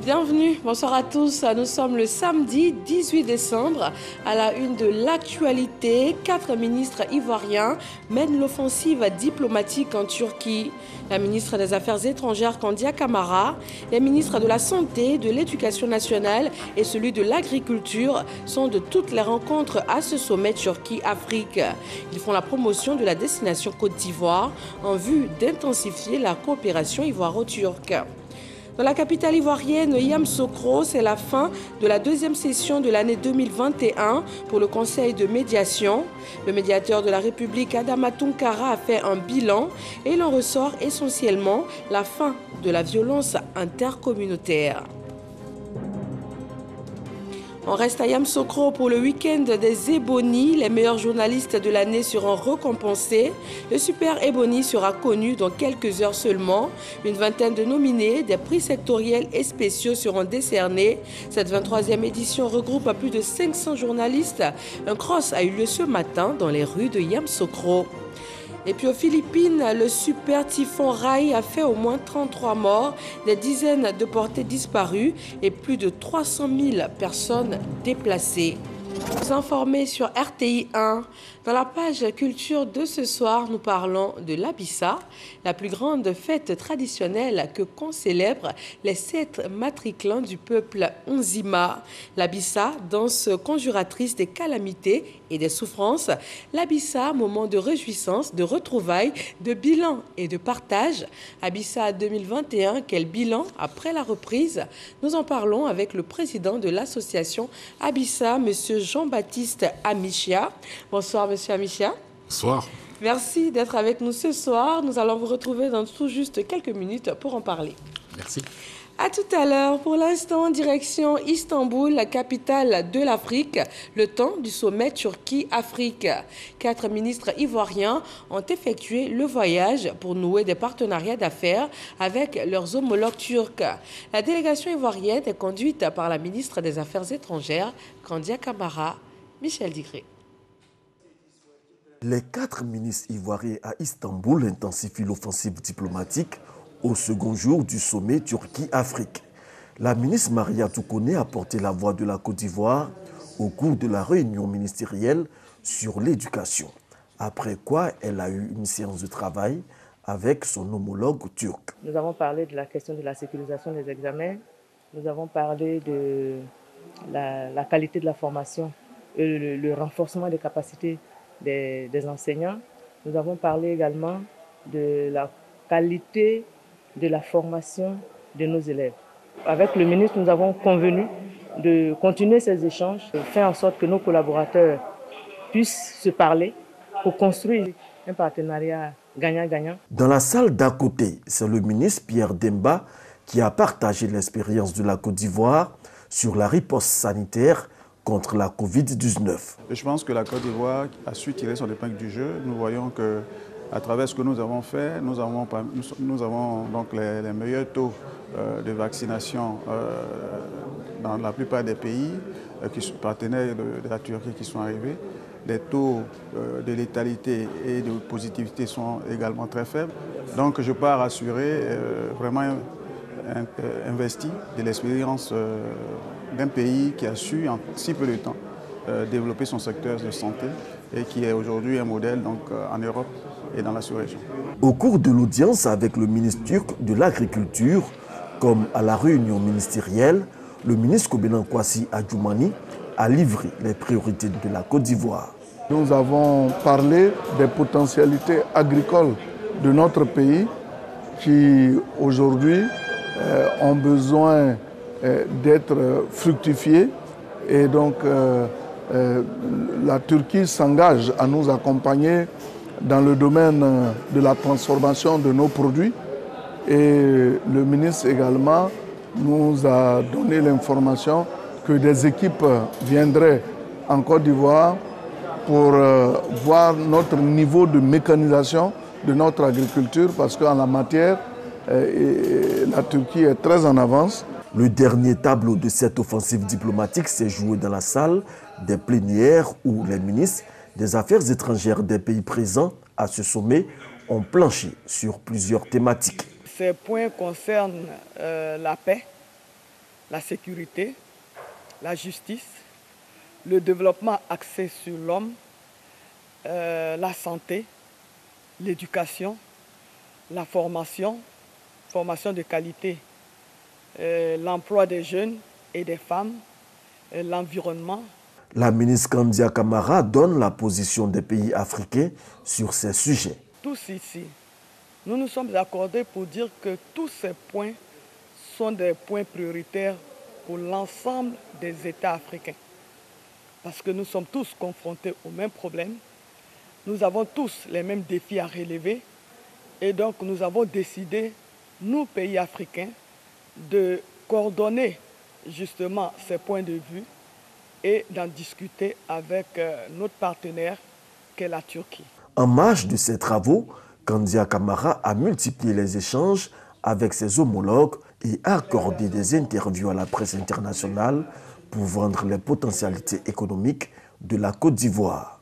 Bienvenue, bonsoir à tous. Nous sommes le samedi 18 décembre. À la une de l'actualité, 4 ministres ivoiriens mènent l'offensive diplomatique en Turquie. La ministre des Affaires étrangères, Kandia Camara, les ministres de la Santé, de l'Éducation nationale et celui de l'Agriculture sont de toutes les rencontres à ce sommet Turquie-Afrique. Ils font la promotion de la destination Côte d'Ivoire en vue d'intensifier la coopération ivoiro-turque. Dans la capitale ivoirienne, Yamoussoukro, c'est la fin de la deuxième session de l'année 2021 pour le Conseil de médiation. Le médiateur de la République, Adama Tounkara, a fait un bilan et il en ressort essentiellement la fin de la violence intercommunautaire. On reste à Yamoussoukro pour le week-end des Ebony. Les meilleurs journalistes de l'année seront récompensés. Le Super Ebony sera connu dans quelques heures seulement. Une vingtaine de nominés, des prix sectoriels et spéciaux seront décernés. Cette 23e édition regroupe plus de 500 journalistes. Un cross a eu lieu ce matin dans les rues de Yamoussoukro. Et puis aux Philippines, le super typhon Rai a fait au moins 33 morts, des dizaines de portées disparues et plus de 300 000 personnes déplacées. Vous informez sur RTI 1. Dans la page culture de ce soir, nous parlons de l'Abissa, la plus grande fête traditionnelle que qu'on célèbre les 7 matriclans du peuple Onzima. L'Abissa, danse conjuratrice des calamités et des souffrances. L'Abissa, moment de réjouissance, de retrouvailles, de bilan et de partage. Abissa 2021, quel bilan après la reprise? Nous en parlons avec le président de l'association Abissa, M. Jean-Baptiste Amichia. Bonsoir, M. Amichia. Bonsoir. Merci d'être avec nous ce soir. Nous allons vous retrouver dans tout juste quelques minutes pour en parler. Merci. À tout à l'heure. Pour l'instant, direction Istanbul, la capitale de l'Afrique, le temps du sommet Turquie-Afrique. 4 ministres ivoiriens ont effectué le voyage pour nouer des partenariats d'affaires avec leurs homologues turcs. La délégation ivoirienne est conduite par la ministre des Affaires étrangères, Kandia Camara. Michel Digré. Les 4 ministres ivoiriens à Istanbul intensifient l'offensive diplomatique au second jour du sommet Turquie-Afrique. La ministre Maria Toukone a porté la voix de la Côte d'Ivoire au cours de la réunion ministérielle sur l'éducation, après quoi elle a eu une séance de travail avec son homologue turc. Nous avons parlé de la question de la sécurisation des examens, nous avons parlé de la qualité de la formation et le renforcement des capacités des enseignants. Nous avons parlé également de la qualité de la formation de nos élèves. Avec le ministre, nous avons convenu de continuer ces échanges, de faire en sorte que nos collaborateurs puissent se parler pour construire un partenariat gagnant-gagnant. Dans la salle d'à côté, c'est le ministre Pierre Demba qui a partagé l'expérience de la Côte d'Ivoire sur la riposte sanitaire contre la Covid-19. Je pense que la Côte d'Ivoire a su tirer son épingle du jeu. Nous voyons que à travers ce que nous avons fait, nous avons donc les meilleurs taux de vaccination dans la plupart des pays qui sont partenaires de la Turquie qui sont arrivés. Les taux de létalité et de positivité sont également très faibles. Donc je pars assurer, vraiment investi de l'expérience d'un pays qui a su en si peu de temps développer son secteur de santé et qui est aujourd'hui un modèle donc, en Europe et dans la sous-région. Au cours de l'audience avec le ministre turc de l'Agriculture, comme à la réunion ministérielle, le ministre Kobenan Kwasi Adjoumani a livré les priorités de la Côte d'Ivoire. Nous avons parlé des potentialités agricoles de notre pays qui aujourd'hui ont besoin d'être fructifiées et donc la Turquie s'engage à nous accompagner dans le domaine de la transformation de nos produits et le ministre également nous a donné l'information que des équipes viendraient en Côte d'Ivoire pour voir notre niveau de mécanisation de notre agriculture parce qu'en la matière, la Turquie est très en avance. Le dernier tableau de cette offensive diplomatique s'est joué dans la salle des plénières où les ministres des Affaires étrangères des pays présents à ce sommet ont planché sur plusieurs thématiques. Ces points concernent la paix, la sécurité, la justice, le développement axé sur l'homme, la santé, l'éducation, la formation de qualité, l'emploi des jeunes et des femmes, l'environnement. La ministre Kandia Camara donne la position des pays africains sur ces sujets. Tous ici, nous nous sommes accordés pour dire que tous ces points sont des points prioritaires pour l'ensemble des États africains. Parce que nous sommes tous confrontés aux mêmes problèmes, nous avons tous les mêmes défis à relever et donc nous avons décidé, nous pays africains, de coordonner justement ces points de vue et d'en discuter avec notre partenaire qu'est la Turquie. En marge de ces travaux, Kandia Camara a multiplié les échanges avec ses homologues et a accordé des interviews à la presse internationale pour vendre les potentialités économiques de la Côte d'Ivoire.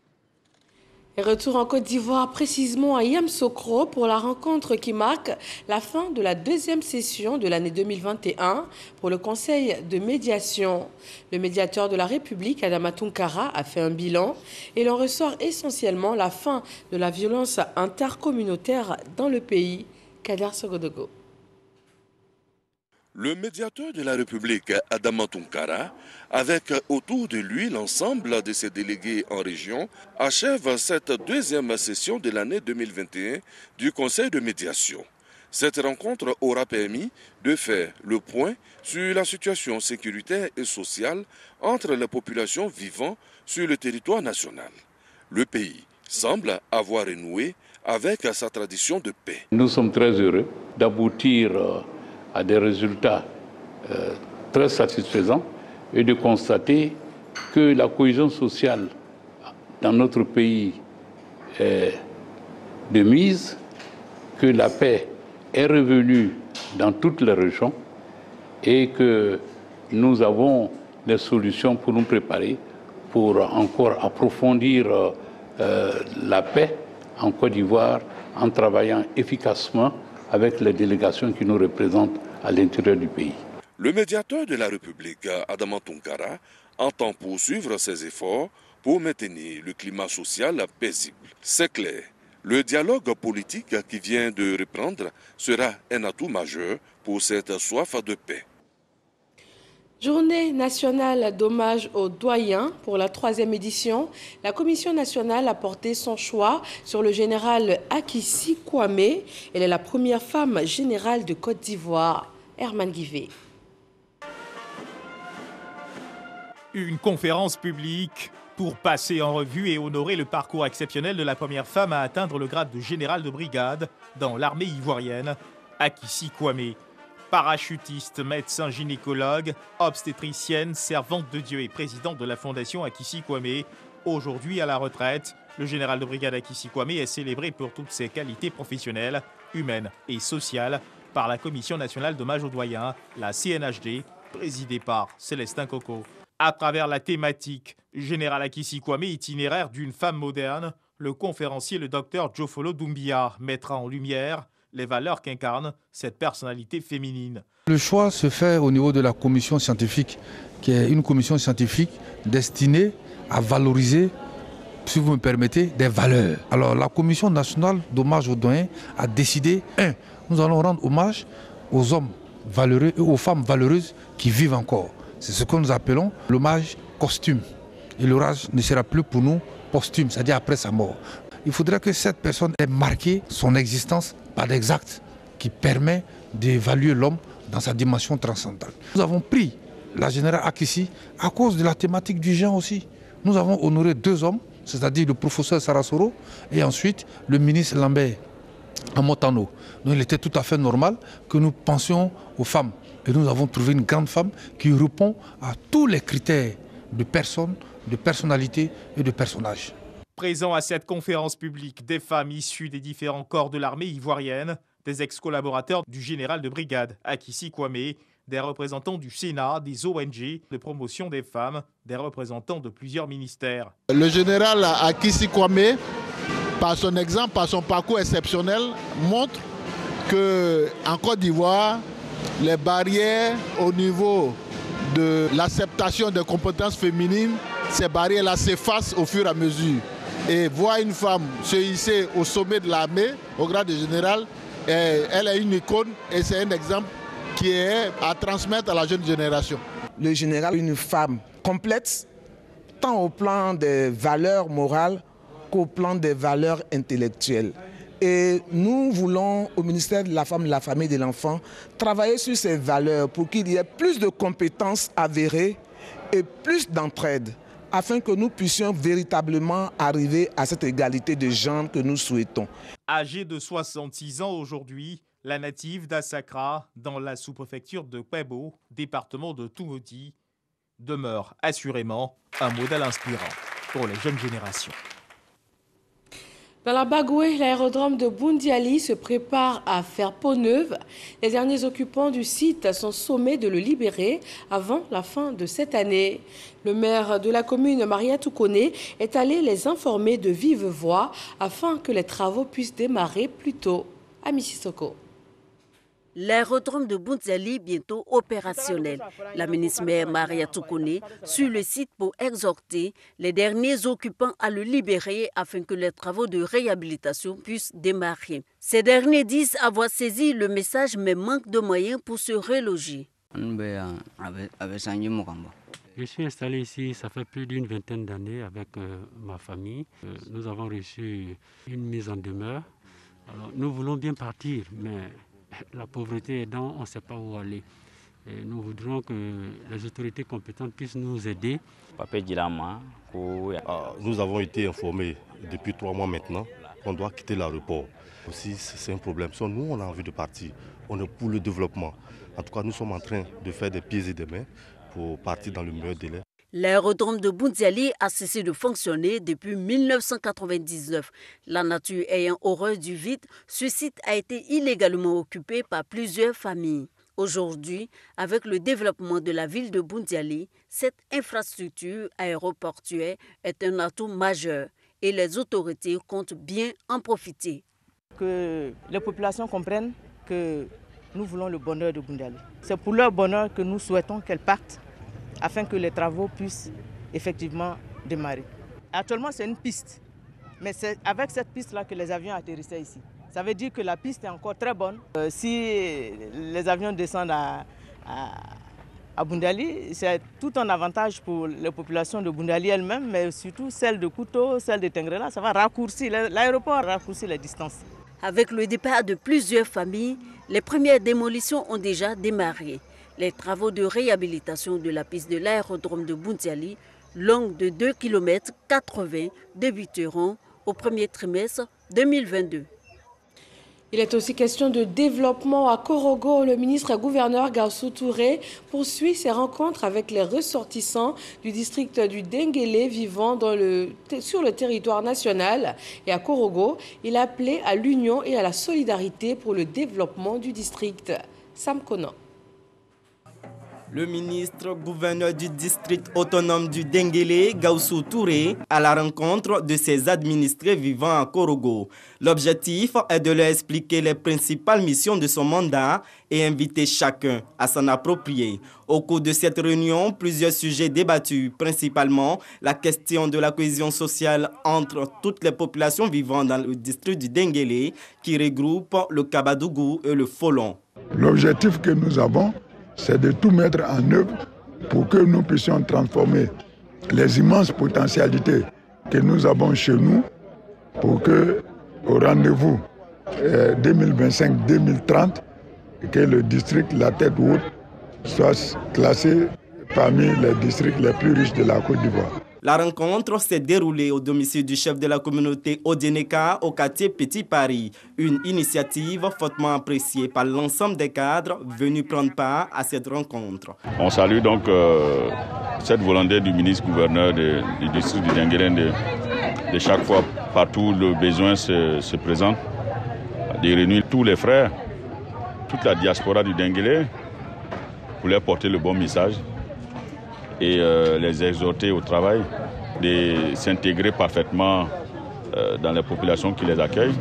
Et retour en Côte d'Ivoire, précisément à Yamoussoukro, pour la rencontre qui marque la fin de la deuxième session de l'année 2021 pour le Conseil de médiation. Le médiateur de la République, Adama Tounkara, a fait un bilan et il en ressort essentiellement la fin de la violence intercommunautaire dans le pays. Kader Sogodogo. Le médiateur de la République, Adama Tounkara, avec autour de lui l'ensemble de ses délégués en région, achève cette deuxième session de l'année 2021 du Conseil de médiation. Cette rencontre aura permis de faire le point sur la situation sécuritaire et sociale entre les populations vivant sur le territoire national. Le pays semble avoir renoué avec sa tradition de paix. Nous sommes très heureux d'aboutir à des résultats très satisfaisants et de constater que la cohésion sociale dans notre pays est de mise, que la paix est revenue dans toutes les régions et que nous avons des solutions pour nous préparer pour encore approfondir la paix en Côte d'Ivoire en travaillant efficacement avec les délégations qui nous représentent à l'intérieur du pays. Le médiateur de la République, Adama Tounkara, entend poursuivre ses efforts pour maintenir le climat social paisible. C'est clair, le dialogue politique qui vient de reprendre sera un atout majeur pour cette soif de paix. Journée nationale d'hommage aux doyens pour la 3e édition. La Commission nationale a porté son choix sur le général Akissi Kwame. Elle est la première femme générale de Côte d'Ivoire. Herman Guivet. Une conférence publique pour passer en revue et honorer le parcours exceptionnel de la première femme à atteindre le grade de général de brigade dans l'armée ivoirienne, Akissi Kwame. Parachutiste, médecin gynécologue, obstétricienne, servante de Dieu et présidente de la fondation Akissi Kwame. Aujourd'hui à la retraite, le général de brigade Akissi Kwame est célébré pour toutes ses qualités professionnelles, humaines et sociales par la Commission nationale d'hommage aux doyens, la CNHD, présidée par Célestin Coco. À travers la thématique « Général Akissi Kwame, itinéraire d'une femme moderne », le conférencier, le docteur Jofolo Doumbia, mettra en lumière les valeurs qu'incarne cette personnalité féminine. Le choix se fait au niveau de la commission scientifique, qui est une commission scientifique destinée à valoriser, si vous me permettez, des valeurs. Alors la commission nationale d'hommage aux doyens a décidé, nous allons rendre hommage aux hommes valeureux et aux femmes valeureuses qui vivent encore. C'est ce que nous appelons l'hommage costume. Et l'hommage ne sera plus pour nous posthume, c'est-à-dire après sa mort. Il faudrait que cette personne ait marqué son existence par des actes qui permettent d'évaluer l'homme dans sa dimension transcendantale. Nous avons pris la générale Akissi à cause de la thématique du genre aussi. Nous avons honoré 2 hommes, c'est-à-dire le professeur Sarasoro et ensuite le ministre Lambert Amotano. Donc il était tout à fait normal que nous pensions aux femmes. Et nous avons trouvé une grande femme qui répond à tous les critères de personne, de personnalité et de personnage. Présents à cette conférence publique, des femmes issues des différents corps de l'armée ivoirienne, des ex-collaborateurs du général de brigade Akissi Kwame, des représentants du Sénat, des ONG de promotion des femmes, des représentants de plusieurs ministères. Le général Akissi Kwame, par son exemple, par son parcours exceptionnel, montre qu'en Côte d'Ivoire, les barrières au niveau de l'acceptation des compétences féminines, ces barrières-là s'effacent au fur et à mesure. Et voir une femme se hisser au sommet de l'armée, au grade de général, elle est une icône et c'est un exemple qui est à transmettre à la jeune génération. Le général est une femme complète, tant au plan des valeurs morales qu'au plan des valeurs intellectuelles. Et nous voulons, au ministère de la Femme, de la Famille et de l'Enfant, travailler sur ces valeurs pour qu'il y ait plus de compétences avérées et plus d'entraide, afin que nous puissions véritablement arriver à cette égalité de genre que nous souhaitons. Âgée de 66 ans aujourd'hui, la native d'Assakra, dans la sous-préfecture de Kwebo, département de Tumoti, demeure assurément un modèle inspirant pour les jeunes générations. Dans la Bagoué, l'aérodrome de Boundiali se prépare à faire peau neuve. Les derniers occupants du site sont sommés de le libérer avant la fin de cette année. Le maire de la commune, Maria Toukone, est allé les informer de vive voix afin que les travaux puissent démarrer plus tôt à Mississauga. L'aérodrome de Boundiali bientôt opérationnel. La ministre maire Maria Toukone sur le site pour exhorter les derniers occupants à le libérer afin que les travaux de réhabilitation puissent démarrer. Ces derniers disent avoir saisi le message mais manquent de moyens pour se reloger. Je suis installé ici, ça fait plus d'une vingtaine d'années avec ma famille. Nous avons reçu une mise en demeure. Alors, nous voulons bien partir, mais la pauvreté aidant, on ne sait pas où aller. Et nous voudrions que les autorités compétentes puissent nous aider. Nous avons été informés depuis 3 mois maintenant qu'on doit quitter l'aéroport. Aussi, c'est un problème. Nous, on a envie de partir. On est pour le développement. En tout cas, nous sommes en train de faire des pieds et des mains pour partir dans le meilleur délai. L'aérodrome de Boundiali a cessé de fonctionner depuis 1999. La nature ayant horreur du vide, ce site a été illégalement occupé par plusieurs familles. Aujourd'hui, avec le développement de la ville de Boundiali, cette infrastructure aéroportuaire est un atout majeur et les autorités comptent bien en profiter. Que les populations comprennent que nous voulons le bonheur de Boundiali. C'est pour leur bonheur que nous souhaitons qu'elles partent, afin que les travaux puissent effectivement démarrer. Actuellement, c'est une piste, mais c'est avec cette piste-là que les avions atterrissaient ici. Ça veut dire que la piste est encore très bonne. Si les avions descendent à Boundiali, c'est tout un avantage pour les populations de Boundiali elles-mêmes, mais surtout celles de Kouto, celles de Tengrela. Ça va raccourcir, l'aéroport raccourcir les distances. Avec le départ de plusieurs familles, les premières démolitions ont déjà démarré. Les travaux de réhabilitation de la piste de l'aérodrome de Boundiali, longue de 2,80 km, débuteront au premier trimestre 2022. Il est aussi question de développement à Korogo. Le ministre-gouverneur Gaussou Touré poursuit ses rencontres avec les ressortissants du district du Denguélé vivant sur le territoire national. Et à Korogo, il a appelé à l'union et à la solidarité pour le développement du district. Sam Konan. Le ministre-gouverneur du district autonome du Denguélé, Gaussou Touré, à la rencontre de ses administrés vivant à Korogo. L'objectif est de leur expliquer les principales missions de son mandat et inviter chacun à s'en approprier. Au cours de cette réunion, plusieurs sujets débattus, principalement la question de la cohésion sociale entre toutes les populations vivant dans le district du Denguélé, qui regroupe le Kabadougou et le Folon. L'objectif que nous avons, c'est de tout mettre en œuvre pour que nous puissions transformer les immenses potentialités que nous avons chez nous pour que, au rendez-vous 2025-2030, que le district La Tête Haute soit classé parmi les districts les plus riches de la Côte d'Ivoire. La rencontre s'est déroulée au domicile du chef de la communauté Odjeneka au quartier Petit Paris. Une initiative fortement appréciée par l'ensemble des cadres venus prendre part à cette rencontre. On salue donc cette volonté du ministre-gouverneur du district du Denguélé de chaque fois, partout où le besoin se présente, de réunir tous les frères, toute la diaspora du Denguélé pour leur porter le bon message et les exhorter au travail, de s'intégrer parfaitement dans les populations qui les accueillent.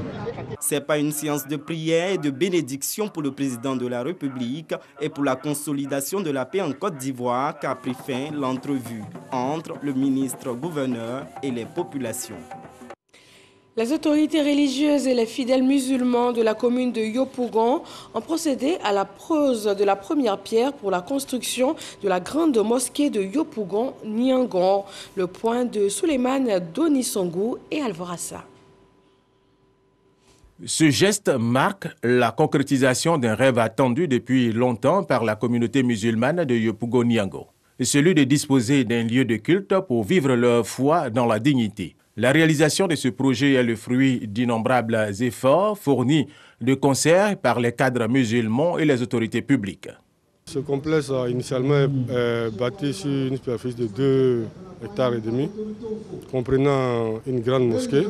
C'est pas une séance de prière et de bénédiction pour le président de la République et pour la consolidation de la paix en Côte d'Ivoire qu'a pris fin l'entrevue entre le ministre-gouverneur et les populations. Les autorités religieuses et les fidèles musulmans de la commune de Yopougon ont procédé à la pose de la première pierre pour la construction de la grande mosquée de Yopougon-Niangon. Le point de Souleymane Donisongou et Alvorassa. Ce geste marque la concrétisation d'un rêve attendu depuis longtemps par la communauté musulmane de Yopougon-Niangon, celui de disposer d'un lieu de culte pour vivre leur foi dans la dignité. La réalisation de ce projet est le fruit d'innombrables efforts fournis de concert par les cadres musulmans et les autorités publiques. Ce complexe a initialement bâti sur une superficie de 2,5 hectares, comprenant une grande mosquée,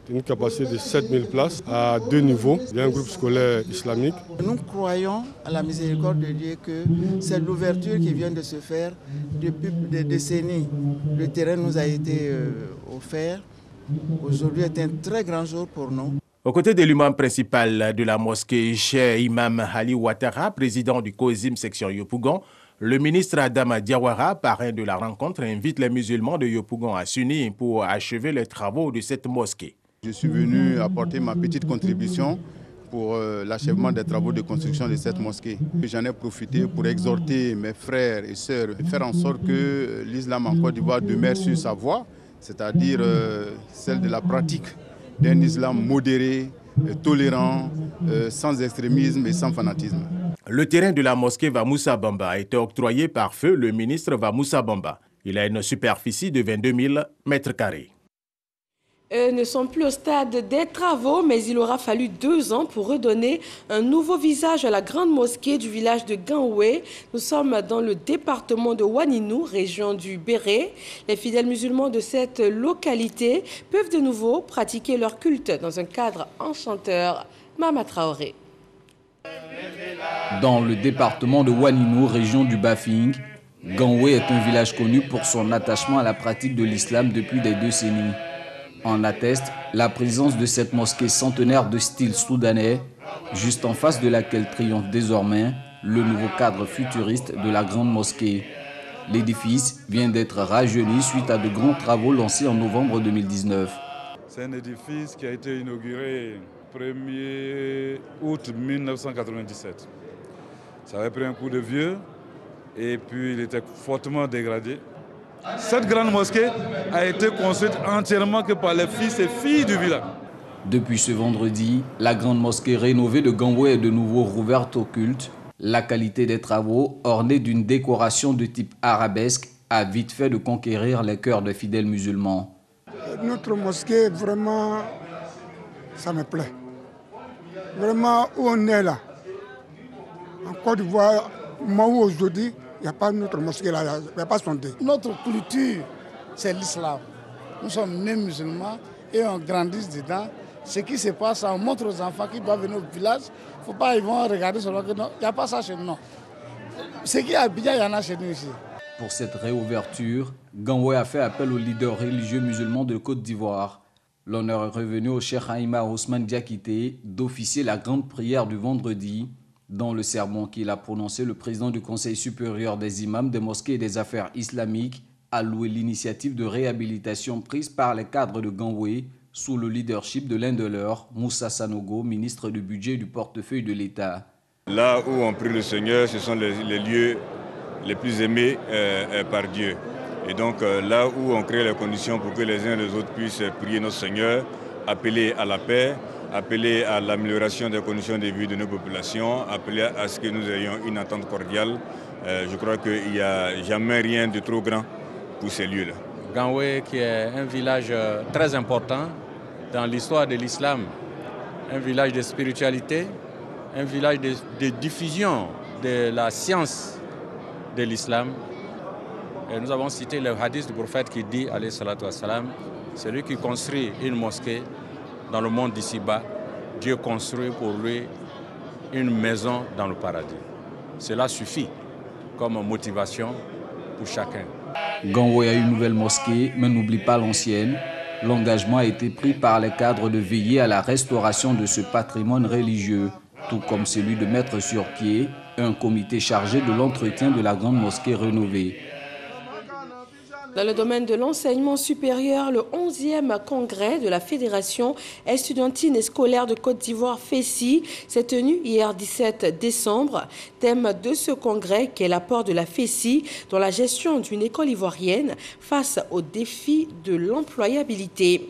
une capacité de 7000 places à 2 niveaux. Il y a un groupe scolaire islamique. Nous croyons à la miséricorde de Dieu que c'est l'ouverture qui vient de se faire depuis des décennies. Le terrain nous a été offert. Aujourd'hui est un très grand jour pour nous. Aux côtés de l'imam principal de la mosquée, Cheikh Imam Ali Ouattara, président du COSIM section Yopougon, le ministre Adama Diawara, parrain de la rencontre, invite les musulmans de Yopougon à s'unir pour achever les travaux de cette mosquée. Je suis venu apporter ma petite contribution pour l'achèvement des travaux de construction de cette mosquée. J'en ai profité pour exhorter mes frères et sœurs à faire en sorte que l'islam en Côte d'Ivoire demeure sur sa voie, c'est-à-dire celle de la pratique d'un islam modéré, tolérant, sans extrémisme et sans fanatisme. Le terrain de la mosquée Vamoussa Bamba a été octroyé par feu le ministre Vamoussa Bamba. Il a une superficie de 22 000 mètres carrés. Ne sont plus au stade des travaux, mais il aura fallu 2 ans pour redonner un nouveau visage à la grande mosquée du village de Ganoué. Nous sommes dans le département de Ouaninou, région du Béré. Les fidèles musulmans de cette localité peuvent de nouveau pratiquer leur culte dans un cadre enchanteur. Mama Traoré. Dans le département de Ouaninou, région du Bafing, Ganoué est un village connu pour son attachement à la pratique de l'islam depuis des décennies. En atteste la présence de cette mosquée centenaire de style soudanais, juste en face de laquelle triomphe désormais le nouveau cadre futuriste de la grande mosquée. L'édifice vient d'être rajeuni suite à de grands travaux lancés en novembre 2019. C'est un édifice qui a été inauguré le 1er août 1997. Ça avait pris un coup de vieux et puis il était fortement dégradé. Cette grande mosquée a été construite entièrement que par les fils et filles du village. Depuis ce vendredi, la grande mosquée rénovée de Ganoué est de nouveau rouverte au culte. La qualité des travaux, ornée d'une décoration de type arabesque, a vite fait de conquérir les cœurs des fidèles musulmans. Notre mosquée, vraiment, ça me plaît. Vraiment, où on est là, en Côte d'Ivoire, moi aujourd'hui, il n'y a pas notre mosquée là, il n'y a pas sondé. Notre culture, c'est l'islam. Nous sommes nés musulmans et on grandit dedans. Ce qui se passe, on montre aux enfants qui doivent venir au village. Il ne faut pas, ils vont regarder seulement que non, il n'y a pas ça chez nous. Ce qui est à Abidjan, il y en a chez nous ici. Pour cette réouverture, Ganoué a fait appel aux leaders religieux musulmans de Côte d'Ivoire. L'honneur est revenu au Cheikh Haïma Ousmane Diakité d'officier la grande prière du vendredi. Dans le sermon qu'il a prononcé, le président du Conseil supérieur des imams des mosquées et des affaires islamiques a loué l'initiative de réhabilitation prise par les cadres de Ganoué sous le leadership de l'un de leurs, Moussa Sanogo, ministre du budget et du portefeuille de l'État. Là où on prie le Seigneur, ce sont les lieux les plus aimés par Dieu. Et donc là où on crée les conditions pour que les uns et les autres puissent prier notre Seigneur, appeler à la paix, appeler à l'amélioration des conditions de vie de nos populations, appeler à ce que nous ayons une entente cordiale. Je crois qu'il n'y a jamais rien de trop grand pour ces lieux-là. Ganoué, qui est un village très important dans l'histoire de l'islam, un village de spiritualité, un village de diffusion de la science de l'islam. Et nous avons cité le hadith du prophète qui dit, alayhi salatu wassalam, celui qui construit une mosquée dans le monde d'ici-bas, Dieu construit pour lui une maison dans le paradis. Cela suffit comme motivation pour chacun. Ganoué a une nouvelle mosquée, mais n'oublie pas l'ancienne. L'engagement a été pris par les cadres de veiller à la restauration de ce patrimoine religieux, tout comme celui de mettre sur pied un comité chargé de l'entretien de la grande mosquée rénovée. Dans le domaine de l'enseignement supérieur, le 11e congrès de la Fédération estudiantine et scolaire de Côte d'Ivoire, FESI, s'est tenu hier 17 décembre. Thème de ce congrès qui est l'apport de la FESI dans la gestion d'une école ivoirienne face aux défis de l'employabilité.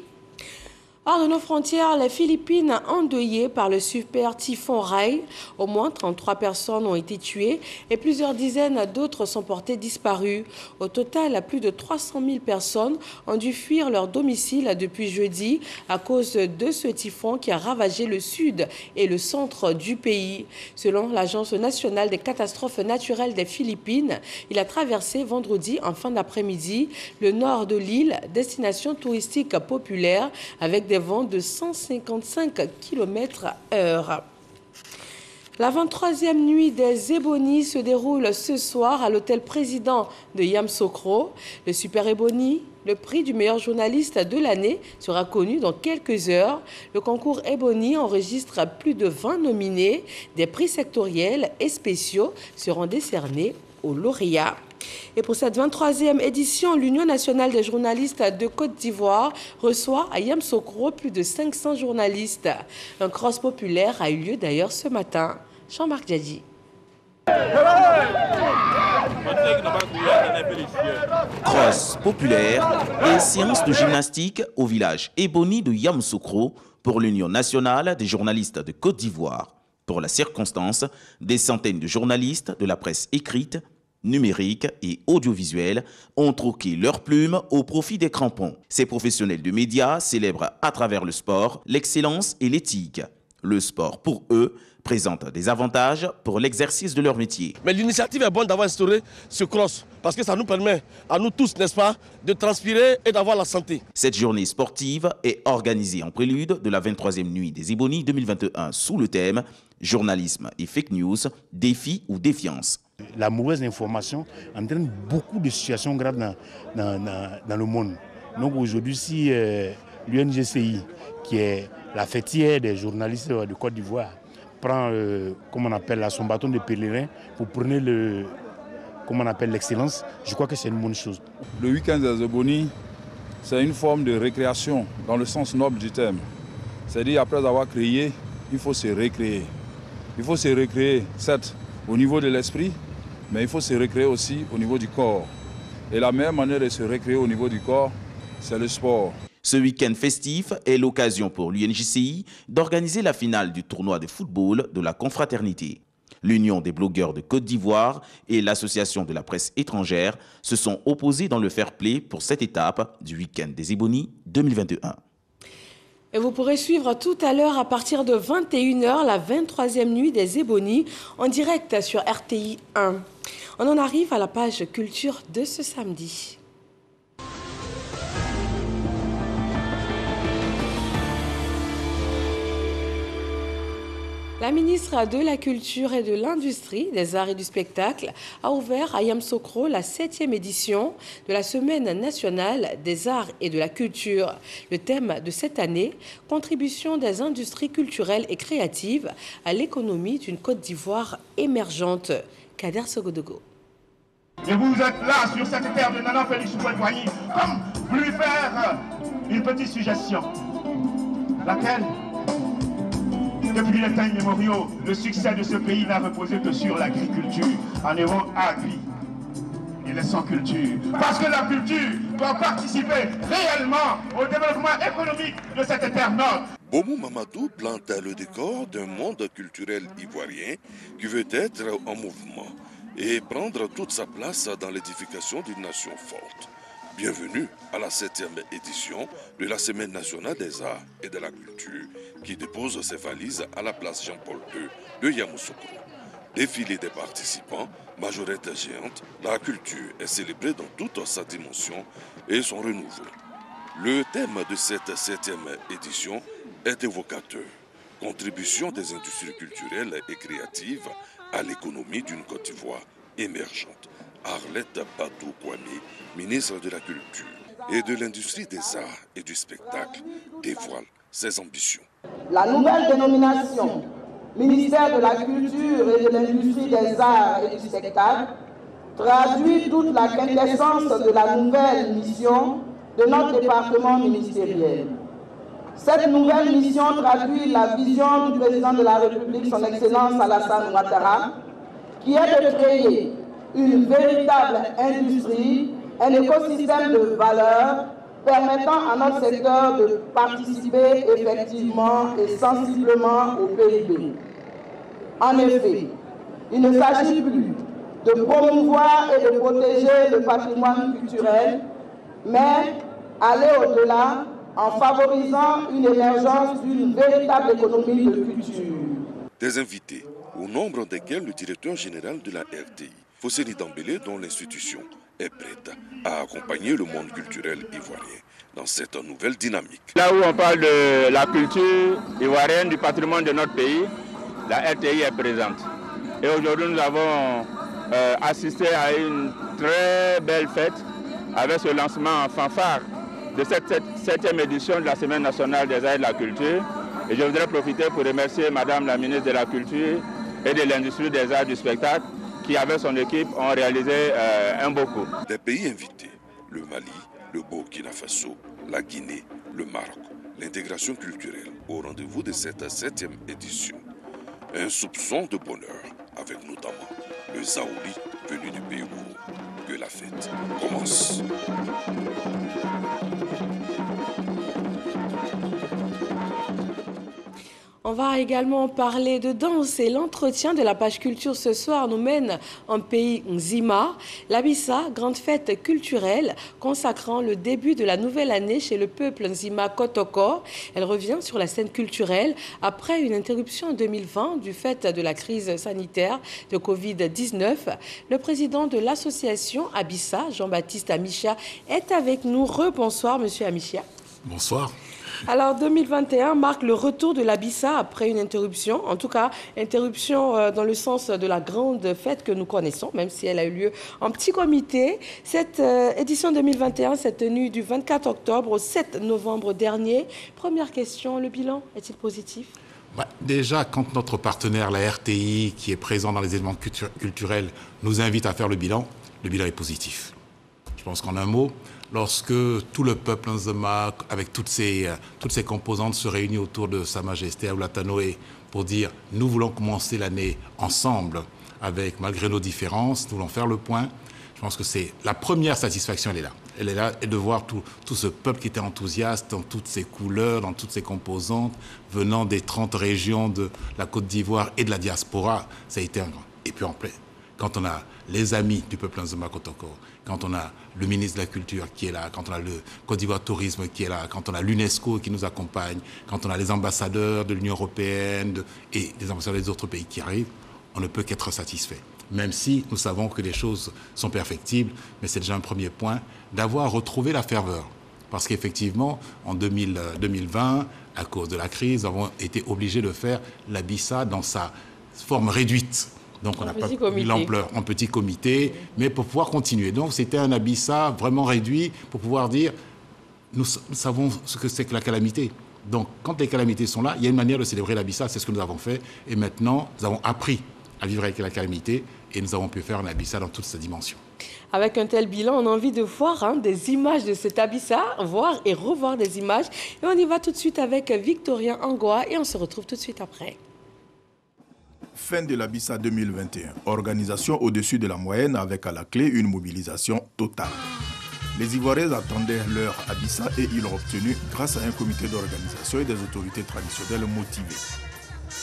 Hors de nos frontières, les Philippines endeuillées par le super typhon Rai. Au moins 33 personnes ont été tuées et plusieurs dizaines d'autres sont portées disparues. Au total, plus de 300 000 personnes ont dû fuir leur domicile depuis jeudi à cause de ce typhon qui a ravagé le sud et le centre du pays. Selon l'Agence nationale des catastrophes naturelles des Philippines, il a traversé vendredi en fin d'après-midi le nord de l'île, destination touristique populaire avec des vents de 155 km/h. La 23e nuit des Ébonies se déroule ce soir à l'hôtel président de Yamoussoukro. Le Super Éboni, le prix du meilleur journaliste de l'année, sera connu dans quelques heures. Le concours Éboni enregistre plus de 20 nominés. Des prix sectoriels et spéciaux seront décernés aux lauréats. Et pour cette 23e édition, l'Union nationale des journalistes de Côte d'Ivoire reçoit à Yamoussoukro plus de 500 journalistes. Un cross populaire a eu lieu d'ailleurs ce matin. Jean-Marc Diadji. Cross populaire et séance de gymnastique au village Éboni de Yamoussoukro pour l'Union nationale des journalistes de Côte d'Ivoire. Pour la circonstance, des centaines de journalistes de la presse écrite, numérique et audiovisuelle ont troqué leurs plumes au profit des crampons. Ces professionnels de médias célèbrent à travers le sport l'excellence et l'éthique. Le sport, pour eux, présente des avantages pour l'exercice de leur métier. Mais l'initiative est bonne d'avoir instauré ce cross parce que ça nous permet à nous tous, n'est-ce pas, de transpirer et d'avoir la santé. Cette journée sportive est organisée en prélude de la 23e nuit des Ébonies 2021 sous le thème « Journalisme et fake news, défi ou défiance ». La mauvaise information entraîne beaucoup de situations graves dans le monde. Donc aujourd'hui, si l'UNGCI, qui est la fêtière des journalistes de Côte d'Ivoire, prend, comme on appelle, son bâton de pèlerin pour prôner l'excellence, je crois que c'est une bonne chose. Le week-end des Ébonies, c'est une forme de récréation dans le sens noble du terme. C'est-à-dire, après avoir créé, il faut se recréer. Il faut se recréer, certes, au niveau de l'esprit, mais il faut se recréer aussi au niveau du corps. Et la meilleure manière de se recréer au niveau du corps, c'est le sport. Ce week-end festif est l'occasion pour l'UNJCI d'organiser la finale du tournoi de football de la confraternité. L'Union des blogueurs de Côte d'Ivoire et l'Association de la presse étrangère se sont opposés dans le fair-play pour cette étape du week-end des Ébonies 2021. Et vous pourrez suivre tout à l'heure à partir de 21h la 23e nuit des Ébonies en direct sur RTI 1. On en arrive à la page culture de ce samedi. La ministre de la Culture et de l'Industrie, des Arts et du Spectacle a ouvert à Yamoussoukro la 7e édition de la Semaine nationale des Arts et de la Culture. Le thème de cette année, contribution des industries culturelles et créatives à l'économie d'une Côte d'Ivoire émergente. Kader Sogodogo. Et vous êtes là sur cette terre de Nana Félix Houphouët-Boigny, comme lui faire une petite suggestion. Laquelle? Depuis les temps immémoriaux, le succès de ce pays n'a reposé que sur l'agriculture, en héros agri. Il est sans culture. Parce que la culture doit participer réellement au développement économique de cette terre nord. Boumou Mamadou plante le décor d'un monde culturel ivoirien qui veut être en mouvement et prendre toute sa place dans l'édification d'une nation forte. Bienvenue à la 7e édition de la Semaine nationale des arts et de la culture qui dépose ses valises à la place Jean-Paul II de Yamoussoukro. Défilé des participants, majorette géante, la culture est célébrée dans toute sa dimension et son renouveau. Le thème de cette 7e édition est évocateur. Contribution des industries culturelles et créatives à l'économie d'une Côte d'Ivoire émergente. Arlette Badou Kwame, ministre de la Culture. et de l'industrie des arts et du spectacle dévoile ses ambitions. La nouvelle dénomination ministère de la Culture et de l'Industrie des Arts et du Spectacle traduit toute la quintessence de la nouvelle mission de notre département ministériel. Cette nouvelle mission traduit la vision du président de la République, son Excellence Alassane Ouattara, qui est de créer une véritable industrie, un écosystème de valeurs permettant à notre secteur de participer effectivement et sensiblement au PIB. En effet, il ne s'agit plus de promouvoir et de protéger le patrimoine culturel, mais aller au-delà en favorisant une émergence d'une véritable économie de culture. Des invités, au nombre desquels le directeur général de la RTI, Fosseni Dambélé, dont l'institution est prête à accompagner le monde culturel ivoirien dans cette nouvelle dynamique. Là où on parle de la culture ivoirienne, du patrimoine de notre pays, la RTI est présente. Et aujourd'hui, nous avons assisté à une très belle fête avec ce lancement en fanfare de cette 7e édition de la Semaine nationale des arts et de la culture. Et je voudrais profiter pour remercier Madame la ministre de la Culture et de l'Industrie des arts du spectacle qui, avec son équipe, ont réalisé un beau coup. Les pays invités, le Mali, le Burkina Faso, la Guinée, le Maroc, l'intégration culturelle au rendez-vous de cette 7e édition. Un soupçon de bonheur avec notamment le Zaouli venu du Pérou. Que la fête commence. On va également parler de danse et l'entretien de la page culture ce soir nous mène en pays Nzima. L'Abissa, grande fête culturelle consacrant le début de la nouvelle année chez le peuple Nzima Kotoko. Elle revient sur la scène culturelle après une interruption en 2020 du fait de la crise sanitaire de Covid-19. Le président de l'association Abissa, Jean-Baptiste Amicia, est avec nous. Rebonsoir, monsieur Amicia. Bonsoir. Alors 2021 marque le retour de l'Abissa après une interruption, en tout cas interruption dans le sens de la grande fête que nous connaissons, même si elle a eu lieu en petit comité. Cette édition 2021 s'est tenue du 24 octobre au 7 novembre dernier. Première question, le bilan est-il positif ? Déjà, quand notre partenaire, la RTI, qui est présent dans les événements culturels, nous invite à faire le bilan est positif. Je pense qu'en un mot, lorsque tout le peuple Nzima, avec toutes ses composantes, se réunit autour de Sa Majesté Aoulatanoé pour dire « nous voulons commencer l'année ensemble, malgré nos différences, nous voulons faire le point », je pense que c'est la première satisfaction, elle est là. Elle est là, et de voir tout ce peuple qui était enthousiaste dans toutes ses couleurs, dans toutes ses composantes, venant des 30 régions de la Côte d'Ivoire et de la diaspora, ça a été un grand. Et puis en plein, quand on a les amis du peuple Nzima Kotoko, quand on a le ministre de la Culture qui est là, quand on a le Côte d'Ivoire Tourisme qui est là, quand on a l'UNESCO qui nous accompagne, quand on a les ambassadeurs de l'Union européenne et des ambassadeurs des autres pays qui arrivent, on ne peut qu'être satisfait. Même si nous savons que les choses sont perfectibles, mais c'est déjà un premier point d'avoir retrouvé la ferveur. Parce qu'effectivement, en 2020, à cause de la crise, nous avons été obligés de faire l'Abissa dans sa forme réduite. Donc on n'a pas eu l'ampleur en petit comité, mais pour pouvoir continuer. Donc c'était un Abissa vraiment réduit pour pouvoir dire, nous savons ce que c'est que la calamité. Donc quand les calamités sont là, il y a une manière de célébrer l'Abissa, c'est ce que nous avons fait. Et maintenant, nous avons appris à vivre avec la calamité et nous avons pu faire un Abissa dans toutes ses dimensions. Avec un tel bilan, on a envie de voir des images de cet Abissa, voir et revoir des images. Et on y va tout de suite avec Victorien Angoa et on se retrouve tout de suite après. Fin de l'Abissa 2021. Organisation au-dessus de la moyenne avec à la clé une mobilisation totale. Les Ivoiriens attendaient leur Abissa et ils l'ont obtenu grâce à un comité d'organisation et des autorités traditionnelles motivées.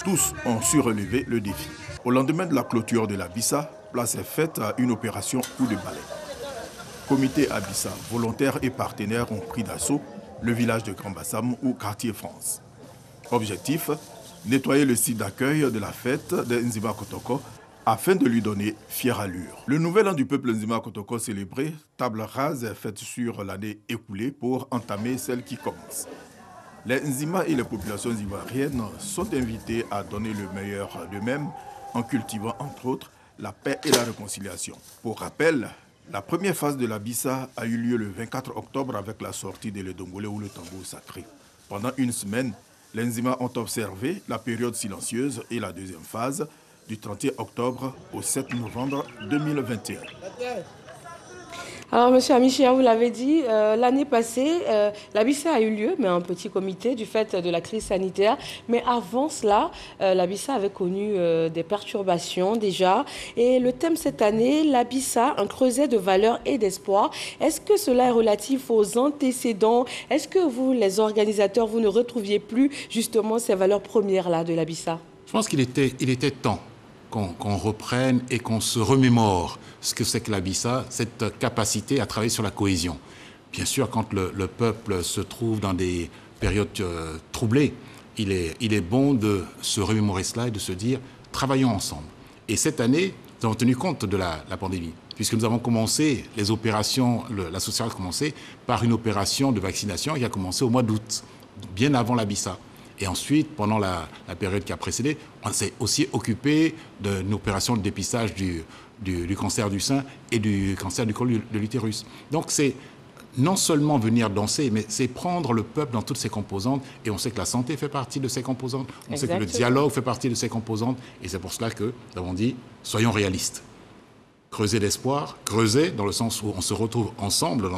Tous ont su relever le défi. Au lendemain de la clôture de l'Abissa, place est faite à une opération coup de balai. Comité Abissa, volontaires et partenaires ont pris d'assaut le village de Grand Bassam ou quartier France. Objectif, nettoyer le site d'accueil de la fête de Nzima Kotoko afin de lui donner fière allure. Le nouvel an du peuple Nzima Kotoko célébré, table rase est faite sur l'année écoulée pour entamer celle qui commence. Les Nzima et les populations ivoiriennes sont invités à donner le meilleur d'eux-mêmes en cultivant entre autres la paix et la réconciliation. Pour rappel, La première phase de la Bissa a eu lieu le 24 octobre avec la sortie de l'Edongolé ou le tambour sacré. Pendant une semaine, les Nzima ont observé la période silencieuse et la deuxième phase du 31 octobre au 7 novembre 2021. Alors, M. Amichia, vous l'avez dit, l'année passée, la Bissa a eu lieu, mais en petit comité, du fait de la crise sanitaire. Mais avant cela, la Bissa avait connu des perturbations déjà. Et le thème cette année, la Bissa, un creuset de valeurs et d'espoir. Est-ce que cela est relatif aux antécédents? Est-ce que vous, les organisateurs, vous ne retrouviez plus justement ces valeurs premières-là de la Bissa? Je pense qu'il était temps qu'on reprenne et qu'on se remémore ce que c'est que la Bissa, cette capacité à travailler sur la cohésion. Bien sûr, quand le peuple se trouve dans des périodes troublées, il est bon de se remémorer cela et de se dire « travaillons ensemble ». Et cette année, nous avons tenu compte de la pandémie, puisque nous avons commencé les opérations, l'association a commencé par une opération de vaccination qui a commencé au mois d'août, bien avant la Bissa. Et ensuite, pendant la période qui a précédé, on s'est aussi occupé d'une opération de dépistage du cancer du sein et du cancer du col de l'utérus. Donc c'est non seulement venir danser, mais c'est prendre le peuple dans toutes ses composantes. Et on sait que la santé fait partie de ces composantes. On sait que le dialogue fait partie de ces composantes. Et c'est pour cela que nous avons dit, soyons réalistes. Creuser d'espoir, creuser dans le sens où on se retrouve ensemble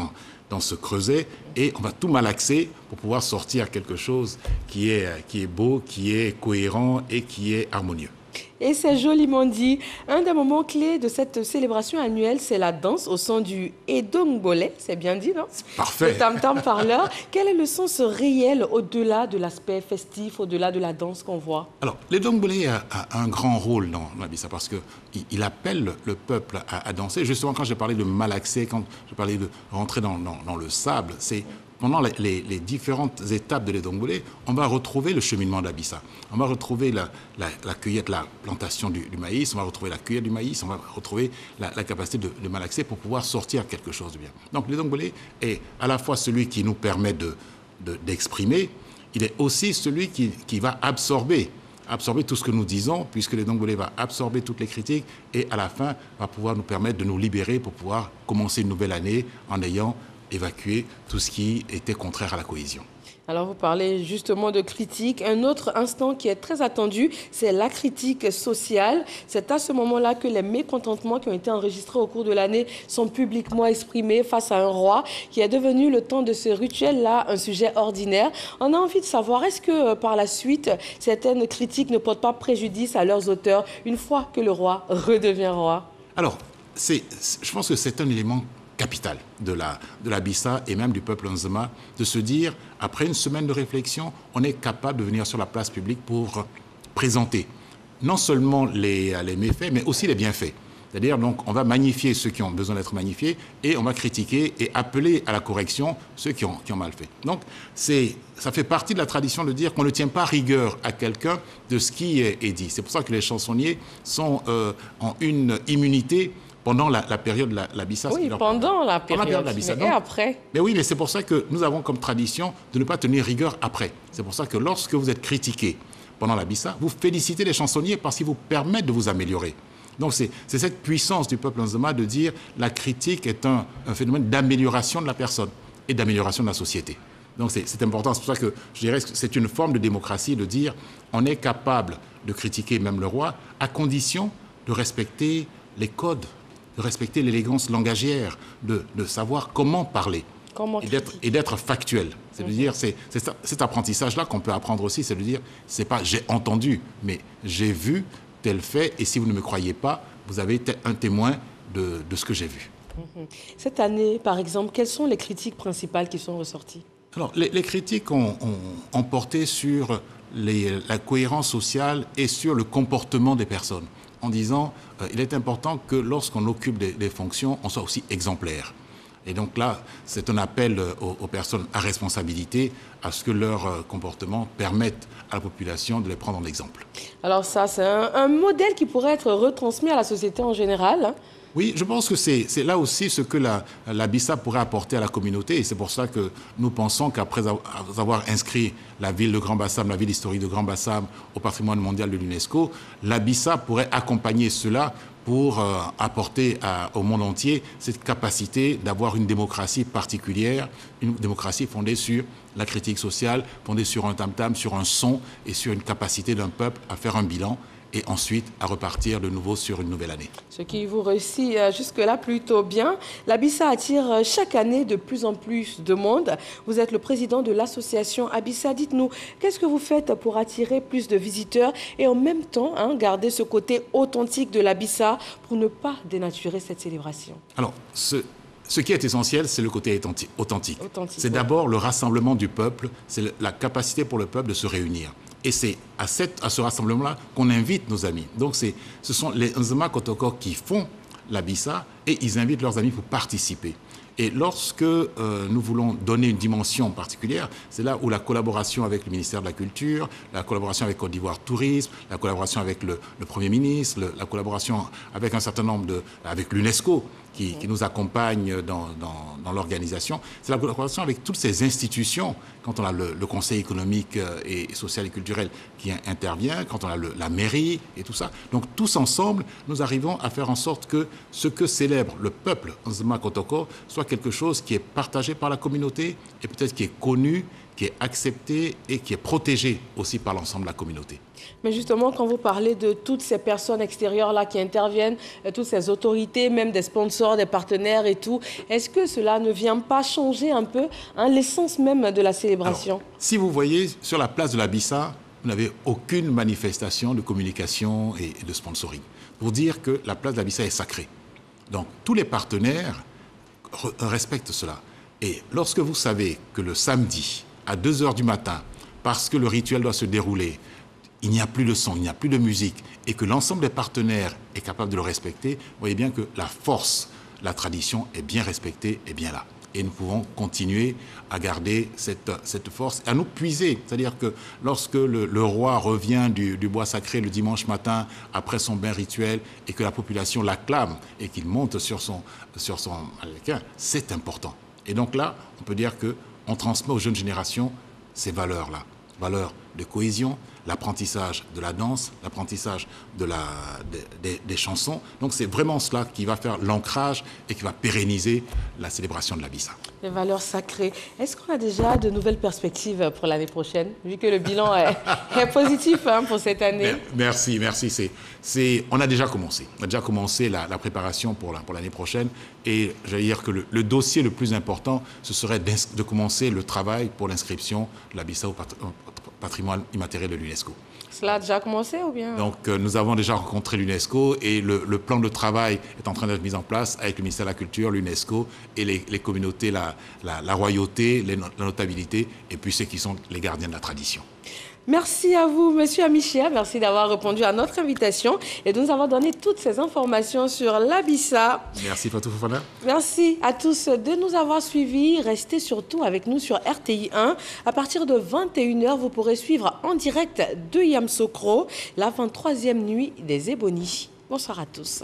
dans ce creuset et on va tout malaxer pour pouvoir sortir quelque chose qui est beau, qui est cohérent et qui est harmonieux. Et c'est joliment dit. Un des moments clés de cette célébration annuelle, c'est la danse au son du Edongolé. C'est bien dit, non? Parfait. Le tam-tam parleur. Quel est le sens réel au-delà de l'aspect festif, au-delà de la danse qu'on voit? Alors, l'Edongolé a un grand rôle dans la Bissa parce qu'il appelle le peuple à danser. Justement, quand j'ai parlé de malaxer, quand je parlais de rentrer dans le sable, c'est pendant les différentes étapes de l'Edongolé, on va retrouver le cheminement de la Bissa. On va retrouver la cueillette, la plantation du maïs, on va retrouver la cueillette du maïs, on va retrouver la capacité de malaxer pour pouvoir sortir quelque chose de bien. Donc l'Edongolé est à la fois celui qui nous permet d'exprimer, il est aussi celui qui va absorber tout ce que nous disons, puisque l'Edongolé va absorber toutes les critiques et à la fin va pouvoir nous permettre de nous libérer pour pouvoir commencer une nouvelle année en ayant évacuer tout ce qui était contraire à la cohésion. Alors vous parlez justement de critique. Un autre instant qui est très attendu, c'est la critique sociale. C'est à ce moment-là que les mécontentements qui ont été enregistrés au cours de l'année sont publiquement exprimés face à un roi qui est devenu le temps de ce rituel-là un sujet ordinaire. On a envie de savoir, est-ce que par la suite, certaines critiques ne portent pas préjudice à leurs auteurs une fois que le roi redevient roi? Alors, je pense que c'est un élément capital de la Bissa et même du peuple Nzema, de se dire, après une semaine de réflexion, on est capable de venir sur la place publique pour présenter non seulement les méfaits, mais aussi les bienfaits. C'est-à-dire, donc, on va magnifier ceux qui ont besoin d'être magnifiés et on va critiquer et appeler à la correction ceux qui ont mal fait. Donc, ça fait partie de la tradition de dire qu'on ne tient pas rigueur à quelqu'un de ce qui est dit. C'est pour ça que les chansonniers sont en une immunité pendant la période de la Bissa. Oui, pendant la période de la Bissa. Et après. Mais oui, mais c'est pour ça que nous avons comme tradition de ne pas tenir rigueur après. C'est pour ça que lorsque vous êtes critiqué pendant la Bissa, vous félicitez les chansonniers parce qu'ils vous permettent de vous améliorer. Donc c'est cette puissance du peuple Nzema de dire la critique est un phénomène d'amélioration de la personne et d'amélioration de la société. Donc c'est important, c'est pour ça que je dirais que c'est une forme de démocratie de dire on est capable de critiquer même le roi à condition de respecter les codes, de respecter l'élégance langagière, de savoir comment parler et d'être factuel. C'est de dire, c'est cet apprentissage-là qu'on peut apprendre aussi, c'est de dire, c'est pas j'ai entendu, mais j'ai vu tel fait, et si vous ne me croyez pas, vous avez un témoin de ce que j'ai vu. Cette année, par exemple, quelles sont les critiques principales qui sont ressorties? Alors, les critiques ont porté sur la cohérence sociale et sur le comportement des personnes, en disant il est important que lorsqu'on occupe des fonctions, on soit aussi exemplaire. Et donc là, c'est un appel aux personnes à responsabilité, à ce que leur comportement permette à la population de les prendre en exemple. Alors ça, c'est un modèle qui pourrait être retransmis à la société en général, hein. Oui, je pense que c'est là aussi ce que la Bissa pourrait apporter à la communauté. Et c'est pour ça que nous pensons qu'après avoir inscrit la ville de Grand Bassam, la ville historique de Grand Bassam au patrimoine mondial de l'UNESCO, la Bissa pourrait accompagner cela pour apporter au monde entier cette capacité d'avoir une démocratie particulière, une démocratie fondée sur la critique sociale, fondée sur un tam-tam, sur un son et sur une capacité d'un peuple à faire un bilan et ensuite à repartir de nouveau sur une nouvelle année. Ce qui vous réussit jusque-là plutôt bien. La Bissa attire chaque année de plus en plus de monde. Vous êtes le président de l'association Abissa. Dites-nous, qu'est-ce que vous faites pour attirer plus de visiteurs et en même temps garder ce côté authentique de la Bissa pour ne pas dénaturer cette célébration? Alors, ce qui est essentiel, c'est le côté authentique. C'est d'abord le rassemblement du peuple, c'est la capacité pour le peuple de se réunir. Et c'est à ce rassemblement-là qu'on invite nos amis. Donc ce sont les Nzema Kotoko qui font la Bissa et ils invitent leurs amis pour participer. Et lorsque nous voulons donner une dimension particulière, c'est là où la collaboration avec le ministère de la Culture, la collaboration avec Côte d'Ivoire Tourisme, la collaboration avec le Premier ministre, la collaboration avec un certain nombre avec l'UNESCO qui nous accompagne dans l'organisation. C'est la collaboration avec toutes ces institutions, quand on a le Conseil économique et social et culturel qui intervient, quand on a la mairie et tout ça. Donc tous ensemble, nous arrivons à faire en sorte que ce que célèbre le peuple Nzema Kotoko soit quelque chose qui est partagé par la communauté et peut-être qui est connu, qui est accepté et qui est protégé aussi par l'ensemble de la communauté. Mais justement, quand vous parlez de toutes ces personnes extérieures-là qui interviennent, toutes ces autorités, même des sponsors, des partenaires et tout, est-ce que cela ne vient pas changer un peu l'essence même de la célébration? Alors, si vous voyez, sur la place de la Bissa, vous n'avez aucune manifestation de communication et de sponsoring. Pour dire que la place de la Bissa est sacrée. Donc, tous les partenaires respectent cela. Et lorsque vous savez que le samedi, à 2 h du matin, parce que le rituel doit se dérouler, il n'y a plus de son, il n'y a plus de musique, et que l'ensemble des partenaires est capable de le respecter, vous voyez bien que la force, la tradition est bien respectée et bien là. Et nous pouvons continuer à garder cette force, à nous puiser. C'est-à-dire que lorsque le roi revient du bois sacré le dimanche matin, après son bain rituel, et que la population l'acclame, et qu'il monte sur son mannequin, c'est important. Et donc là, on peut dire qu'on transmet aux jeunes générations ces valeurs-là. Valeurs de cohésion, l'apprentissage de la danse, l'apprentissage des chansons. Donc c'est vraiment cela qui va faire l'ancrage et qui va pérenniser la célébration de la Bissa. Les valeurs sacrées. Est-ce qu'on a déjà de nouvelles perspectives pour l'année prochaine, vu que le bilan est positif pour cette année? Merci. On a déjà commencé. On a déjà commencé la préparation pour l'année prochaine. Et j'allais dire que le dossier le plus important, ce serait de commencer le travail pour l'inscription de la Bissa au patrimoine immatériel de l'UNESCO. Cela a déjà commencé ou bien? Donc nous avons déjà rencontré l'UNESCO et le plan de travail est en train d'être mis en place avec le ministère de la Culture, l'UNESCO et les communautés, la royauté, la notabilité et puis ceux qui sont les gardiens de la tradition. Merci à vous, Monsieur Amichia. Merci d'avoir répondu à notre invitation et de nous avoir donné toutes ces informations sur la Bissa. Merci Fatou Fofana. Merci à tous de nous avoir suivis. Restez surtout avec nous sur RTI 1. À partir de 21 h, vous pourrez suivre en direct de Yamoussoukro la 23e nuit des Ébonies. Bonsoir à tous.